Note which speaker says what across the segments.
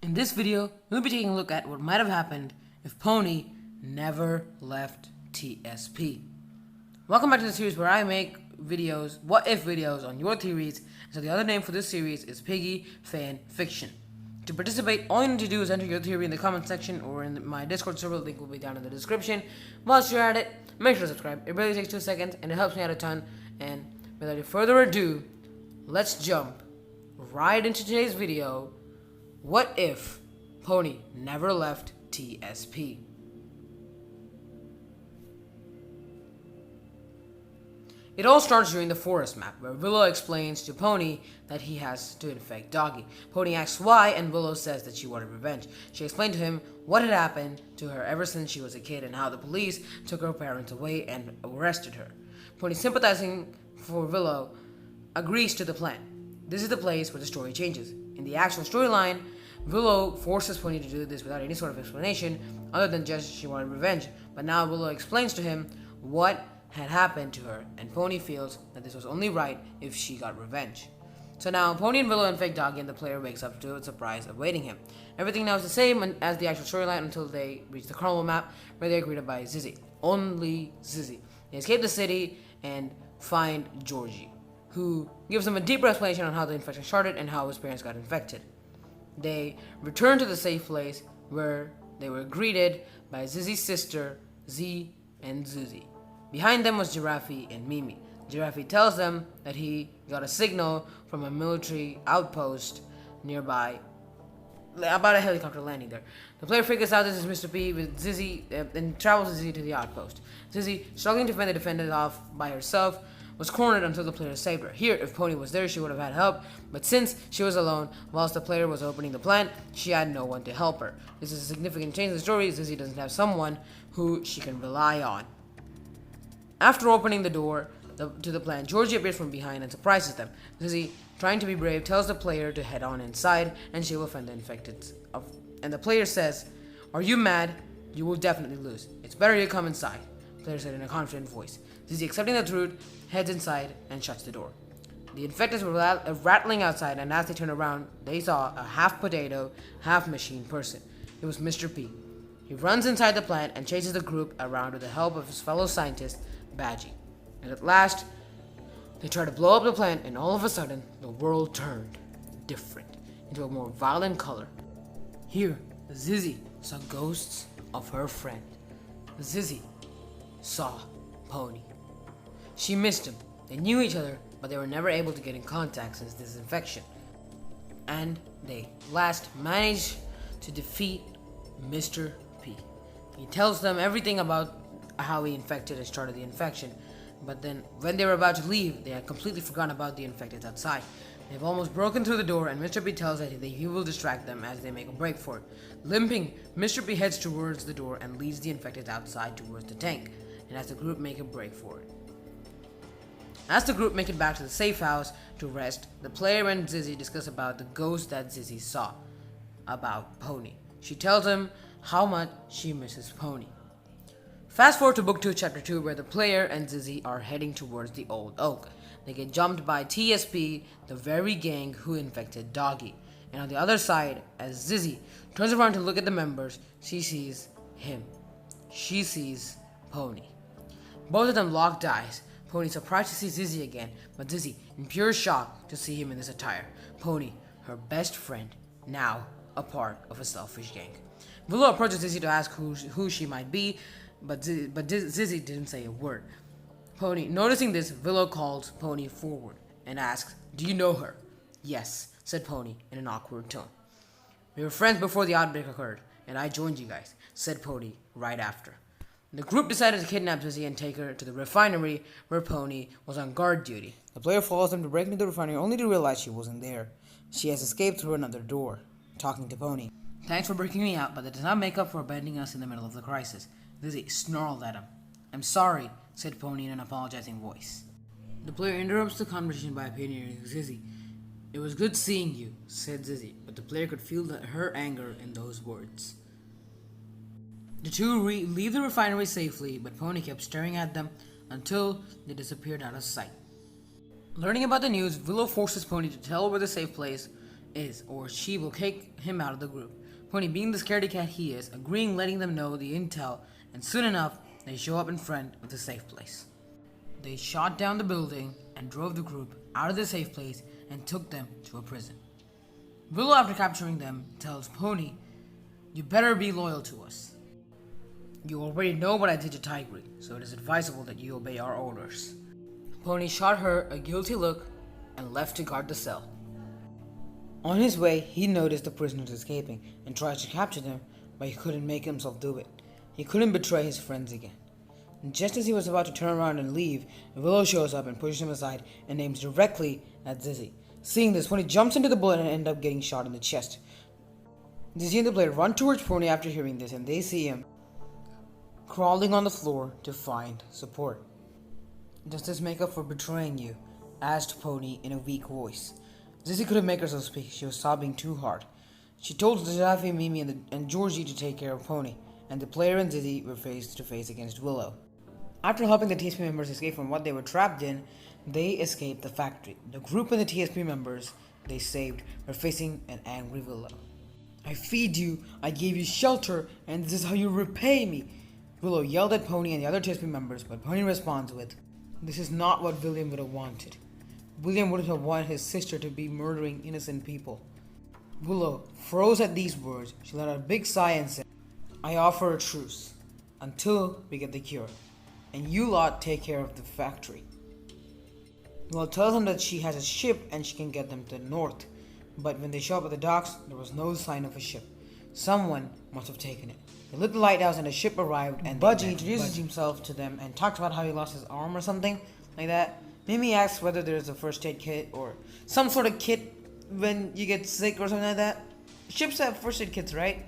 Speaker 1: In this video, we'll be taking a look at what might have happened if Pony never left TSP. Welcome back to the series where I make videos, what if videos on your theories. So the other name for this series is Piggy Fan Fiction. To participate, all you need to do is enter your theory in the comment section or in my Discord server. The link will be down in the description. Whilst you're at it, make sure to subscribe. It barely takes 2 seconds and it helps me out a ton. And without further ado, let's jump right into today's video. What if Pony never left TSP? It all starts during the forest map, where Willow explains to Pony that he has to infect Doggy. Pony asks why, and Willow says that she wanted revenge. She explained to him what had happened to her ever since she was a kid and how the police took her parents away and arrested her. Pony, sympathizing for Willow, agrees to the plan. This is the place where the story changes. In the actual storyline, Willow forces Pony to do this without any sort of explanation other than just she wanted revenge. But now Willow explains to him what had happened to her, and Pony feels that this was only right if she got revenge. So now Pony and Willow infect Doggy, and the player wakes up to a surprise awaiting him. Everything now is the same as the actual storyline until they reach the carnival map, where they are greeted by Zizzy. Only Zizzy. They escape the city and find Georgie, who gives them a deeper explanation on how the infection started and how his parents got infected. They return to the safe place where they were greeted by Zizzy's sister, Z and Zuzi. Behind them was Giraffe and Mimi. Giraffe tells them that he got a signal from a military outpost nearby about a helicopter landing there. The player figures out this is Mr. P with Zizzy and travels with Zizzy to the outpost. Zizzy, struggling to fend the defenders off by herself, was cornered until the player saved her. Here, if Pony was there, she would have had help, but since she was alone, whilst the player was opening the plant, she had no one to help her. This is a significant change in the story. Zizzy doesn't have someone who she can rely on. After opening the door to the plant, Georgie appears from behind and surprises them. Zizzy, trying to be brave, tells the player to head on inside and she will fend the infected. And the player says, "Are you mad? You will definitely lose. It's better you come inside," the player said in a confident voice. Zizzy, accepting the truth, heads inside and shuts the door. The infectors were rattling outside, and as they turned around, they saw a half potato, half machine person. It was Mr. P. He runs inside the plant and chases the group around with the help of his fellow scientist, Badgie. And at last, they try to blow up the plant, and all of a sudden, the world turned different, into a more violent color. Here, Zizzy saw ghosts of her friend. Zizzy saw Pony. She missed him. They knew each other, but they were never able to get in contact since this infection. And they last managed to defeat Mr. P. He tells them everything about how he infected and started the infection, but then when they were about to leave, they had completely forgotten about the infected outside. They've almost broken through the door, and Mr. P tells that he will distract them as they make a break for it. Limping, Mr. P heads towards the door and leads the infected outside towards the tank, and as the group make a break for it. As the group make it back to the safe house to rest, the player and Zizzy discuss about the ghost that Zizzy saw, about Pony. She tells him how much she misses Pony. Fast forward to Book 2, Chapter 2, where the player and Zizzy are heading towards the Old Oak. They get jumped by TSP, the very gang who infected Doggy. And on the other side, as Zizzy turns around to look at the members, she sees him. She sees Pony. Both of them lock eyes. Pony surprised to see Zizzy again, but Zizzy in pure shock to see him in this attire. Pony, her best friend, now a part of a selfish gang. Willow approaches Zizzy to ask who she might be, but Zizzy didn't say a word. Pony, noticing this, Willow calls Pony forward and asks, "Do you know her?" "Yes," said Pony in an awkward tone. "We were friends before the outbreak occurred, and I joined you guys," said Pony right after. The group decided to kidnap Zizzy and take her to the refinery where Pony was on guard duty. The player follows them to break into the refinery only to realize she wasn't there. She has escaped through another door, talking to Pony. "Thanks for breaking me out, but that does not make up for abandoning us in the middle of the crisis." Zizzy snarled at him. "I'm sorry," said Pony in an apologizing voice. The player interrupts the conversation by appearing to Zizzy. "It was good seeing you," said Zizzy, but the player could feel her anger in those words. The two leave the refinery safely, but Pony kept staring at them until they disappeared out of sight. Learning about the news, Willow forces Pony to tell where the safe place is, or she will kick him out of the group. Pony, being the scaredy cat he is, agreeing, letting them know the intel, and soon enough, they show up in front of the safe place. They shot down the building and drove the group out of the safe place and took them to a prison. Willow, after capturing them, tells Pony, "You better be loyal to us. You already know what I did to Tigray, so it is advisable that you obey our orders." Pony shot her a guilty look and left to guard the cell. On his way, he noticed the prisoners escaping and tried to capture them, but he couldn't make himself do it. He couldn't betray his friends again. And just as he was about to turn around and leave, Willow shows up and pushes him aside and aims directly at Zizzy. Seeing this, Pony jumps into the bullet and ends up getting shot in the chest. Zizzy and the player run towards Pony after hearing this, and they see him crawling on the floor to find support. "Does this make up for betraying you?" asked Pony in a weak voice. Zizzy couldn't make herself speak. She was sobbing too hard. She told Jaffe, Mimi, and Georgie to take care of Pony, and the player and Zizzy were face to face against Willow. After helping the TSP members escape from what they were trapped in, they escaped the factory. The group and the TSP members they saved were facing an angry Willow. "I feed you, I gave you shelter, and this is how you repay me." Willow yelled at Pony and the other TSP members, but Pony responds with, "This is not what William would have wanted. William wouldn't have wanted his sister to be murdering innocent people." Willow froze at these words. She let out a big sigh and said, "I offer a truce until we get the cure, and you lot take care of the factory." Willow tells them that she has a ship and she can get them to the north, but when they show up at the docks, there was no sign of a ship. Someone must have taken it. They lit the lighthouse and the ship arrived, and Budgie introduces himself to them and talks about how he lost his arm or something like that. Mimi asks whether there's a first aid kit or some sort of kit when you get sick or something like that. Ships have first aid kits, right?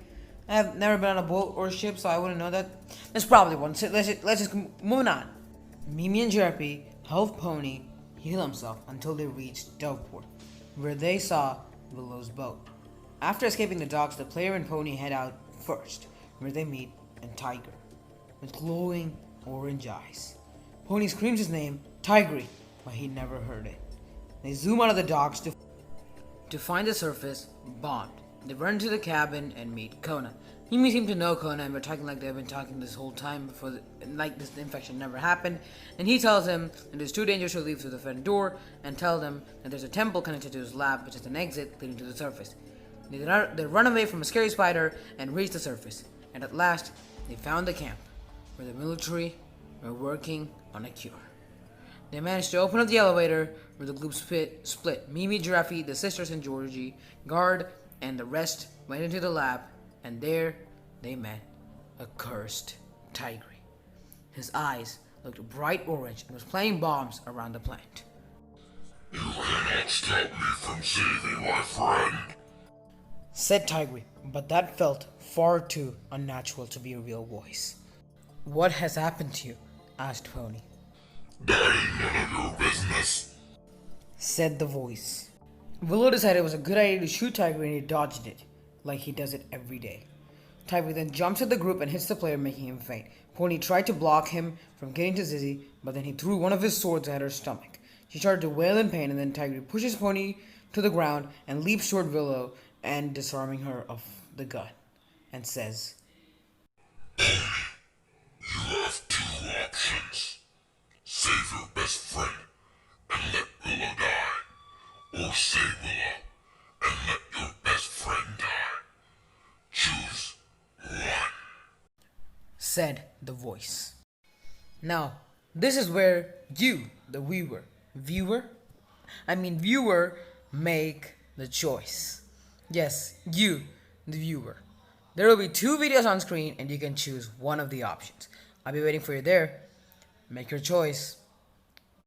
Speaker 1: I have never been on a boat or a ship, so I wouldn't know that. There's probably one. So let's just move on. Mimi and Jerpy help Pony heal himself until they reached Doveport, where they saw Willow's boat. After escaping the docks, the player and Pony head out first, where they meet a tiger with glowing orange eyes. Pony screams his name, Tigray, but he never heard it. They zoom out of the docks to find the surface bombed. They run to the cabin and meet Kona. Mimi seems to know Kona and we're talking like they've been talking this whole time before, like this infection never happened. And he tells him it is too dangerous to leave through the front door and tell them that there's a temple connected to his lab, which is an exit leading to the surface. They run away from a scary spider and reach the surface. And at last, they found the camp where the military were working on a cure. They managed to open up the elevator where the group split. Mimi, Giraffe, the sisters, and Georgie, Guard, and the rest went into the lab, and there they met a cursed Tigray. His eyes looked bright orange and was playing bombs around the plant.
Speaker 2: "You cannot stop me from saving my friend,"
Speaker 1: said Tigray, but that felt far too unnatural to be a real voice. "What has happened to you?" asked Pony.
Speaker 2: "That ain't none of your business,"
Speaker 1: said the voice. Willow decided it was a good idea to shoot Tigray and he dodged it, like he does it every day. Tigray then jumps at the group and hits the player, making him faint. Pony tried to block him from getting to Zizzy, but then he threw one of his swords at her stomach. She started to wail in pain, and then Tigray pushes Pony to the ground and leaps toward Willow and disarming her of the gun, and says,
Speaker 2: "Pony, you have two options. Save your best friend and let Willow die, or save Willow and let your best friend die. Choose one,"
Speaker 1: said the voice. Now, this is where you, the viewer, make the choice. Yes, you, the viewer. There will be 2 videos on screen and you can choose one of the options. I'll be waiting for you there. Make your choice.